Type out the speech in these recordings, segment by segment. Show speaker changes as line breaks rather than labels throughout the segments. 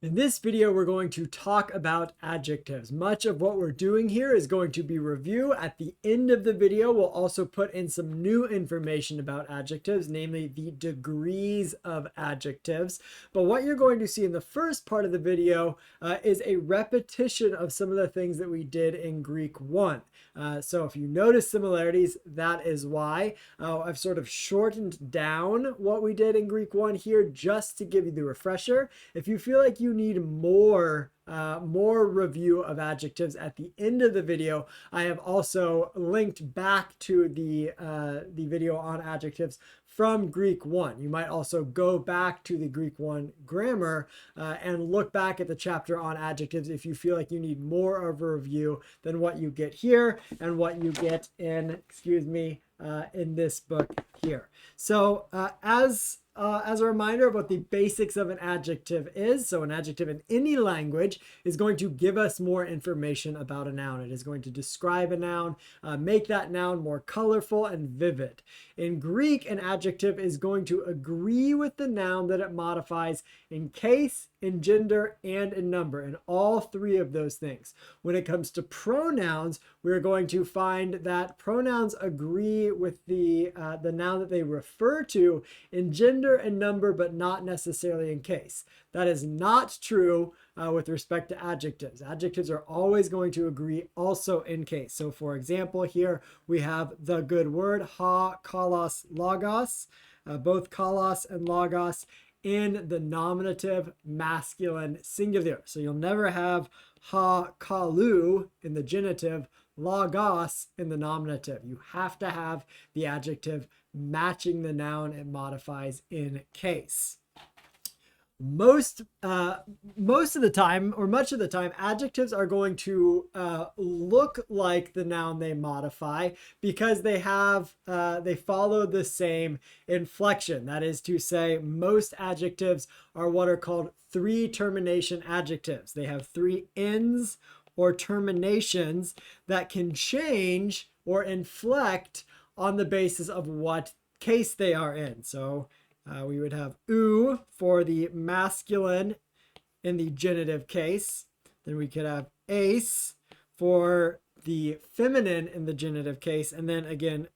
In this video, we're going to talk about adjectives. Much of what we're doing here is going to be review. At the end of the video, we'll also put in some new information about adjectives, namely the degrees of adjectives. But what you're going to see in the first part of the video is a repetition of some of the things that we did in Greek 1. So if you notice similarities, that is why. I've sort of shortened down what we did in Greek 1 here just to give you the refresher. If you feel like you need more review of adjectives at the end of the video, I have also linked back to the video on adjectives from Greek 1. You might also go back to the Greek 1 grammar and look back at the chapter on adjectives if you feel like you need more of a review than what you get here and what you get in, in this book here. So as a reminder of what the basics of an adjective is, so an adjective in any language is going to give us more information about a noun. It is going to describe a noun, make that noun more colorful and vivid. In Greek, an adjective is going to agree with the noun that it modifies in case, in gender, and in number, in all three of those things. When it comes to pronouns, we're going to find that pronouns agree with the noun that they refer to in gender and number, but not necessarily in case. That is not true with respect to adjectives. Adjectives are always going to agree also in case. So for example, here we have the good word, ha, kalos, logos, both kalos and logos in the nominative masculine singular. So you'll never have ha, kalu in the genitive, logos in the nominative. You have to have the adjective matching the noun it modifies in case. Most of the time, or much of the time, adjectives are going to look like the noun they modify because they follow the same inflection. That is to say, most adjectives are what are called three termination adjectives. They have three ends or terminations that can change or inflect on the basis of what case they are in. So we would have "u" for the masculine in the genitive case. Then we could have "ace" for the feminine in the genitive case. And then again,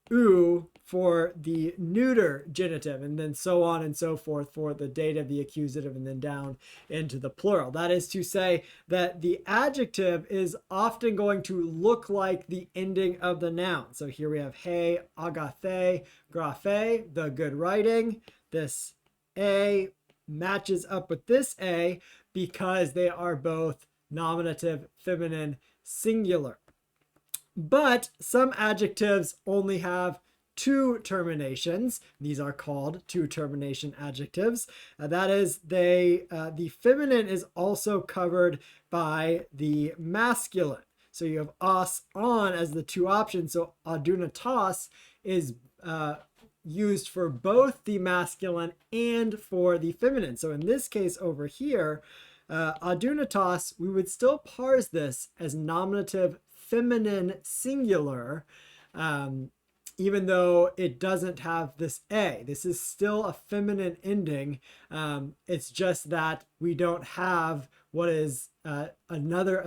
"u" for the neuter genitive, and then so on and so forth for the dative, the accusative, and then down into the plural. That is to say that the adjective is often going to look like the ending of the noun. So here we have he, agathe, graphe, the good writing. This a matches up with this a because they are both nominative, feminine, singular. But some adjectives only have two terminations. These are called two termination adjectives. That is, the feminine is also covered by the masculine. So you have os, on as the two options. So adunatos is used for both the masculine and for the feminine. So in this case over here, adunatos, we would still parse this as nominative feminine singular, even though it doesn't have this a. This is still a feminine ending. It's just that we don't have what is a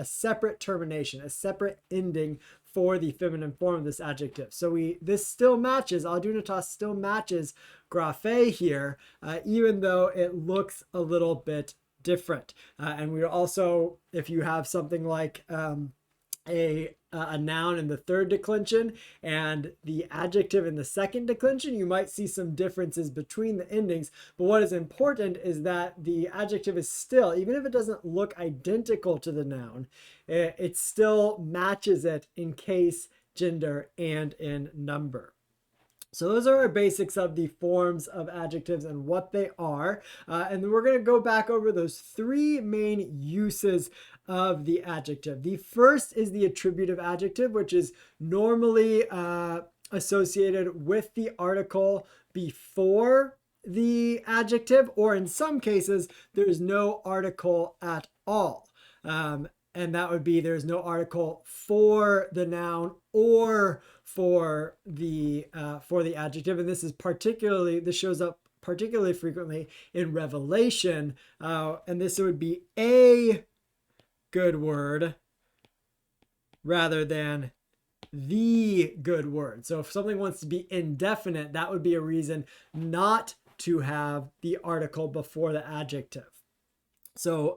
separate termination, a separate ending for the feminine form of this adjective. So this still matches, adunatos still matches graphe here, even though it looks a little bit different. And we also, if you have something like a noun in the third declension and the adjective in the second declension, you might see some differences between the endings. But what is important is that the adjective is still, even if it doesn't look identical to the noun, it still matches it in case, gender, and in number. So those are our basics of the forms of adjectives and what they are. And then we're going to go back over those three main uses of the adjective. The first is the attributive adjective, which is normally associated with the article before the adjective, or in some cases, there's no article at all. And that would be there's no article for the noun or for the adjective. And this shows up particularly frequently in Revelation, and this would be a good word rather than the good word. So if something wants to be indefinite, that would be a reason not to have the article before the adjective. So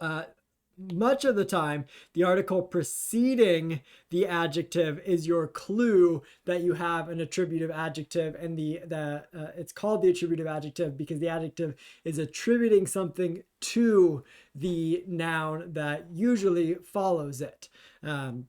much of the time, the article preceding the adjective is your clue that you have an attributive adjective, and it's called the attributive adjective because the adjective is attributing something to the noun that usually follows it.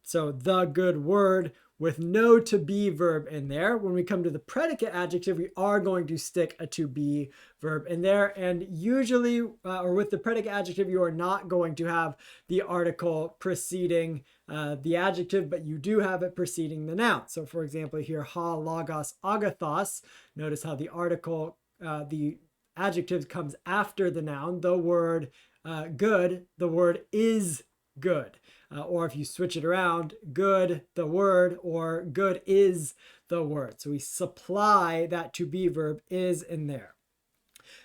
So the good word with no to be verb in there. When we come to the predicate adjective, we are going to stick a to be verb in there. And usually, or with the predicate adjective, you are not going to have the article preceding the adjective, but you do have it preceding the noun. So for example, here, ha, logos, agathos. Notice how the article, the adjective comes after the noun. The word good, the word is good. Or if you switch it around, good, the word, or good is the word. So we supply that to be verb is in there.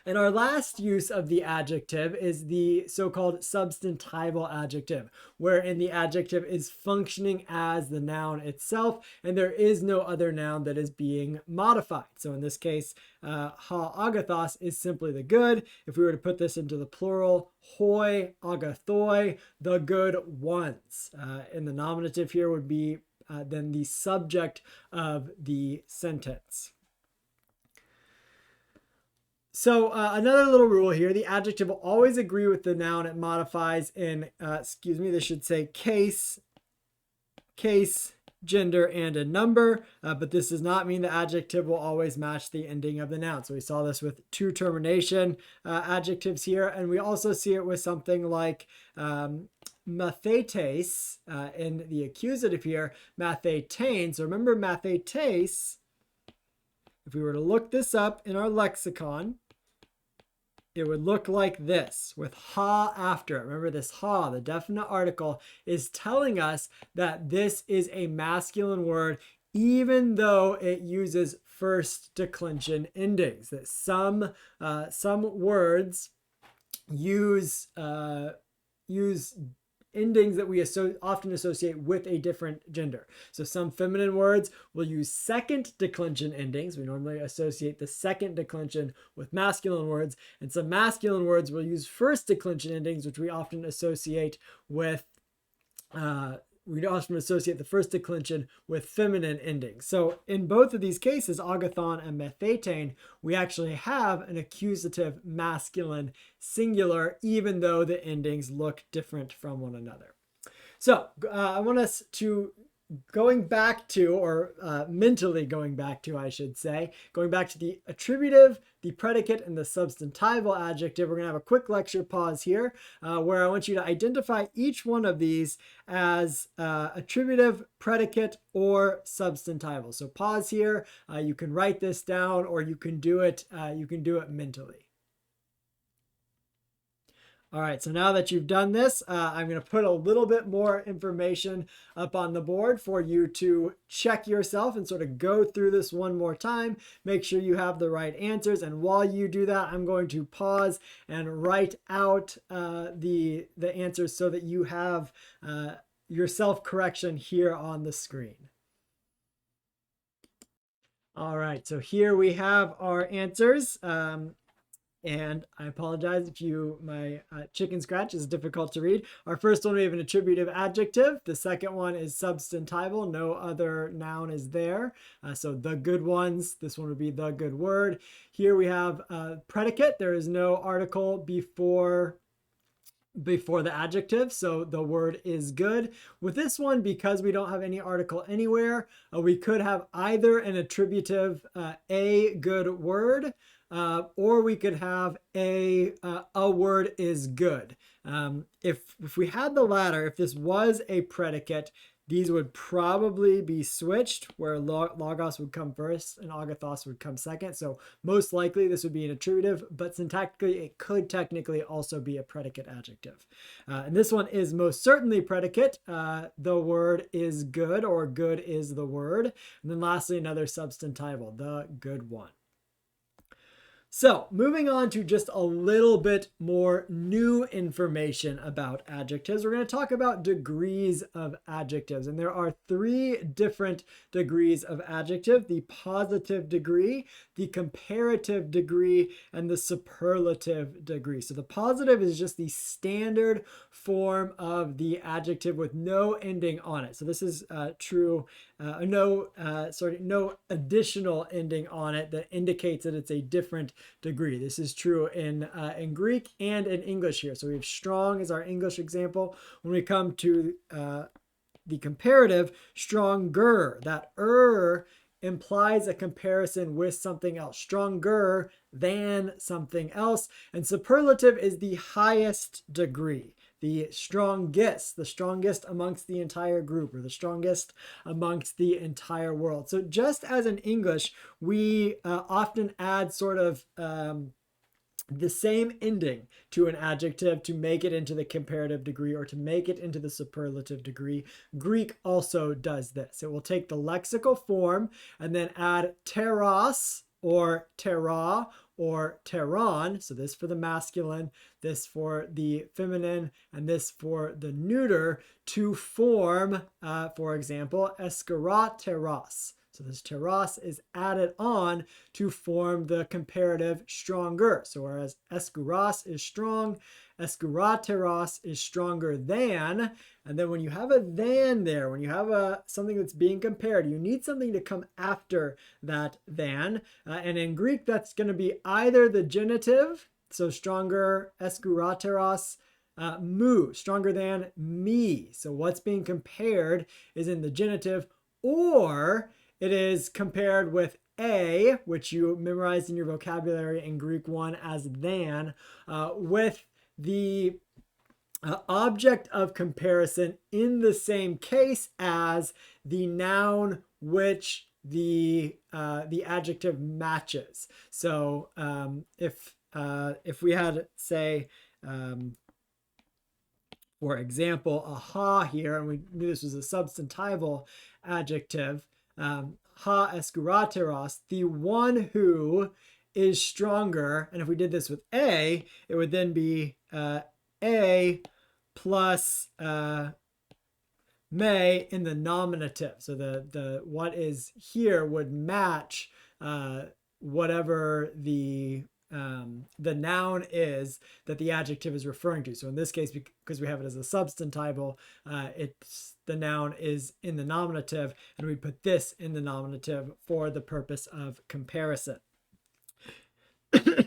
And our last use of the adjective is the so-called substantival adjective, wherein the adjective is functioning as the noun itself, and there is no other noun that is being modified. So in this case, ha agathos is simply the good. If we were to put this into the plural, hoi agathoi, the good ones. And the nominative here would be then the subject of the sentence. So another little rule here, the adjective will always agree with the noun it modifies in, this should say case, gender, and a number, but this does not mean the adjective will always match the ending of the noun. So we saw this with to termination adjectives here, and we also see it with something like mathetes in the accusative here, mathetain. So remember mathetes, if we were to look this up in our lexicon, it would look like this with ha after it. Remember this ha, the definite article, is telling us that this is a masculine word, even though it uses first declension endings. That some words use endings that we often associate with a different gender. So some feminine words will use second declension endings. We normally associate the second declension with masculine words, and some masculine words will use first declension endings, which we often associate with the first declension with feminine endings. So in both of these cases, agathon and methetain, we actually have an accusative masculine singular, even though the endings look different from one another. So I want us to mentally going back to, I should say, going back to the attributive, the predicate, and the substantival adjective. We're going to have a quick lecture pause here where I want you to identify each one of these as attributive, predicate, or substantival. So pause here. You can write this down, or you can do it mentally. All right, so now that you've done this, I'm going to put a little bit more information up on the board for you to check yourself and sort of go through this one more time. Make sure you have the right answers. And while you do that, I'm going to pause and write out the answers so that you have your self-correction here on the screen. All right, so here we have our answers. And I apologize if my chicken scratch is difficult to read. Our first one, we have an attributive adjective. The second one is substantival. No other noun is there. So the good ones, this one would be the good word. Here we have predicate. There is no article before the adjective, so the word is good. With this one, because we don't have any article anywhere, we could have either an attributive, a good word, or we could have a word is good. If we had the latter, if this was a predicate, these would probably be switched, where logos would come first and agathos would come second. So most likely this would be an attributive, but syntactically it could technically also be a predicate adjective. And this one is most certainly predicate. The word is good, or good is the word. And then lastly, another substantival, the good one. So moving on to just a little bit more new information about adjectives, we're going to talk about degrees of adjectives. And there are 3 different degrees of adjective: the positive degree, the comparative degree, and the superlative degree. So the positive is just the standard form of the adjective with no ending on it. So this is no additional ending on it that indicates that it's a different degree. This is true in Greek and in English here. So we have strong as our English example. When we come to the comparative, stronger, that implies a comparison with something else, stronger than something else. And superlative is the highest degree, the strongest amongst the entire group, or the strongest amongst the entire world. So just as in English, we often add sort of the same ending to an adjective to make it into the comparative degree or to make it into the superlative degree. Greek also does this. It will take the lexical form and then add teros or tera or teron. So this for the masculine, this for the feminine, and this for the neuter to form, for example, eskerateros. So this teros is added on to form the comparative stronger. So whereas eskuros is strong, eskurateros is stronger than. And then when you have a than there, when you have something that's being compared, you need something to come after that than. And in Greek, that's going to be either the genitive, so stronger, eskurateros, mu, stronger than me. So what's being compared is in the genitive, or it is compared with a, which you memorized in your vocabulary in Greek 1 as than, with the object of comparison in the same case as the noun which the adjective matches. So if we had, say, for example, aha here, and we knew this was a substantival adjective, ha eskurateros, the one who is stronger. And if we did this with a, it would then be a plus may in the nominative. So the what is here would match whatever the noun is that the adjective is referring to. So in this case, because we have it as a substantival, the noun is in the nominative, and we put this in the nominative for the purpose of comparison.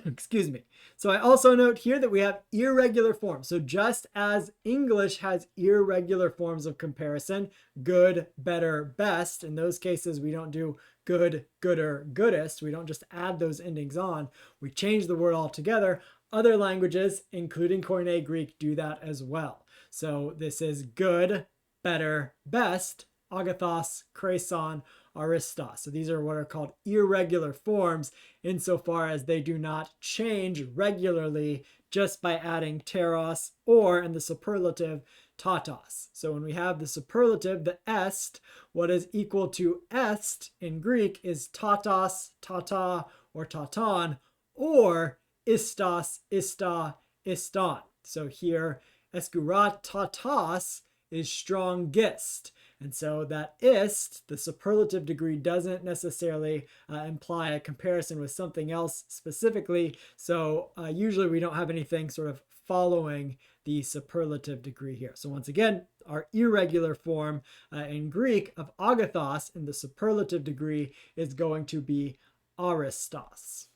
Excuse me. So I also note here that we have irregular forms. So just as English has irregular forms of comparison, good, better, best, in those cases we don't do good, gooder, goodest. We don't just add those endings on. We change the word altogether. Other languages, including Koine Greek, do that as well. So this is good, better, best, agathos, kreson, aristos. So these are what are called irregular forms insofar as they do not change regularly just by adding teros or, in the superlative, tatos. So when we have the superlative, the est, what is equal to est in Greek is tatos, tata, or taton, or istos, ista, iston. So here, eskuratatos is strongest. And so that ist, the superlative degree, doesn't necessarily imply a comparison with something else specifically. So usually we don't have anything sort of following the superlative degree here. So once again, our irregular form in Greek of agathos in the superlative degree is going to be aristos.